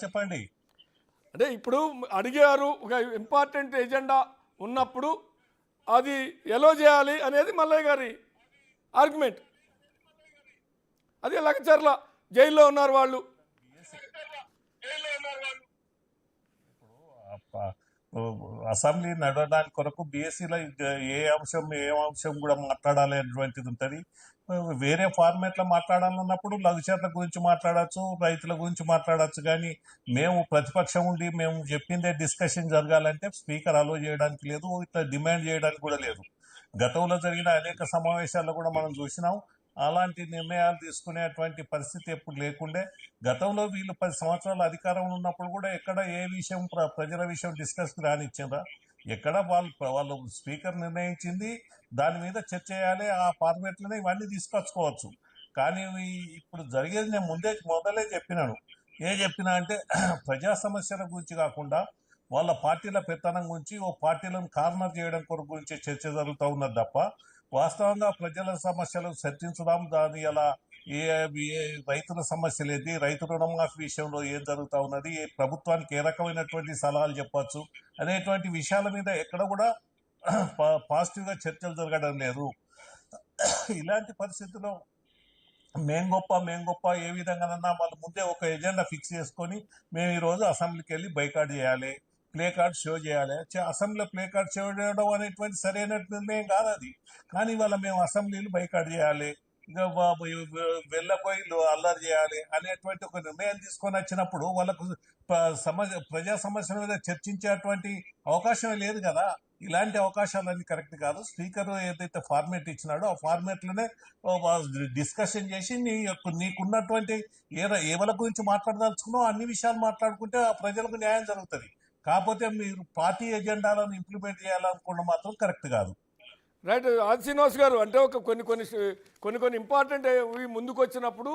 చెప్పండి. అంటే ఇప్పుడు అడిగారు, ఒక ఇంపార్టెంట్ ఎజెండా ఉన్నప్పుడు అది ఎలో చేయాలి అనేది మల్లయ్య గారి ఆర్గ్యుమెంట్. అది లగచర్ల జైల్లో ఉన్నారు వాళ్ళు. అప్ప- అసెంబ్లీ నడవడానికి కొరకు బీఎస్సీలో ఏ అంశం కూడా మాట్లాడాలి అనేటువంటిది ఉంటుంది. వేరే ఫార్మేట్లో మాట్లాడాలన్నప్పుడు లఘుచర్ల గురించి మాట్లాడచ్చు, రైతుల గురించి మాట్లాడచ్చు. కానీ మేము ప్రతిపక్షం ఉండి మేము చెప్పిందే డిస్కషన్ జరగాలంటే స్పీకర్ అలో చేయడానికి లేదు, ఇట్లా డిమాండ్ చేయడానికి కూడా లేదు. గతంలో జరిగిన అనేక సమావేశాల్లో కూడా మనం చూసినాం. అలాంటి నిర్ణయాలు తీసుకునేటువంటి పరిస్థితి ఎప్పుడు లేకుండే. గతంలో వీళ్ళు 10 సంవత్సరాలు అధికారంలో ఉన్నప్పుడు కూడా ఎక్కడ ఏ విషయం ప్రజల విషయం డిస్కస్ రానిచ్చిందా? ఎక్కడ వాళ్ళు స్పీకర్ నిర్ణయించింది దాని మీద చర్చ చేయాలి, ఆ ఫార్మేట్లోనే ఇవన్నీ తీసుకొచ్చుకోవచ్చు. కానీ ఇప్పుడు జరిగేది నేను మొదలే చెప్పినాను. చెప్పినా అంటే ప్రజా సమస్యల గురించి కాకుండా వాళ్ళ పార్టీల పెత్తనం గురించి, ఓ పార్టీలను కార్నర్ చేయడం కొరకు గురించి చర్చ జరుగుతూ ఉన్నది తప్ప వాస్తవంగా ప్రజల సమస్యలు చర్చించడం, దాని ఎలా ఏ ఏ రైతుల సమస్యలు ఏంటి, రైతు రుణమాఫీ విషయంలో ఏం జరుగుతూ ఉన్నది, ప్రభుత్వానికి ఏ రకమైనటువంటి సలహాలు చెప్పచ్చు అనేటువంటి విషయాల మీద ఎక్కడ కూడా పాజిటివ్గా చర్చలు జరగడం లేదు. ఇలాంటి పరిస్థితుల్లో మేం గొప్ప ఏ విధంగానన్నా వాళ్ళు ముందే ఒక ఎజెండా ఫిక్స్ చేసుకొని మేము ఈరోజు అసెంబ్లీకి వెళ్ళి బైకాట్ చేయాలి, ప్లే కార్డ్ షో చేయాలి. అసెంబ్లీలో ప్లే కార్డ్ షో చేయడం అనేటువంటి సరైన నిర్ణయం కాదు అది. కానీ వాళ్ళ మేము అసెంబ్లీలు బైకాట్ చేయాలి, ఇక వెళ్ళపోయి అల్లరి చేయాలి అనేటువంటి ఒక నిర్ణయం తీసుకొని వచ్చినప్పుడు వాళ్ళకు ప్రజా సమస్యల మీద చర్చించేటువంటి అవకాశం లేదు కదా. ఇలాంటి అవకాశాలన్నీ కరెక్ట్ కాదు. స్పీకర్ ఏదైతే ఫార్మేట్ ఇచ్చినాడో ఆ ఫార్మేట్లోనే డిస్కషన్ చేసి నీకున్నటువంటి ఎవరి గురించి మాట్లాడదలుచుకున్నావు అన్ని విషయాలు మాట్లాడుకుంటే ఆ ప్రజలకు న్యాయం జరుగుతుంది. కాకపోతే మీరు పార్టీ ఎజెండాలను ఇంప్లిమెంట్ చేయాలనుకోవడం మాత్రం కరెక్ట్ కాదు. రైట్. ఆది శ్రీనివాస్ గారు, అంటే ఒక కొన్ని ఇంపార్టెంట్ ముందుకు వచ్చినప్పుడు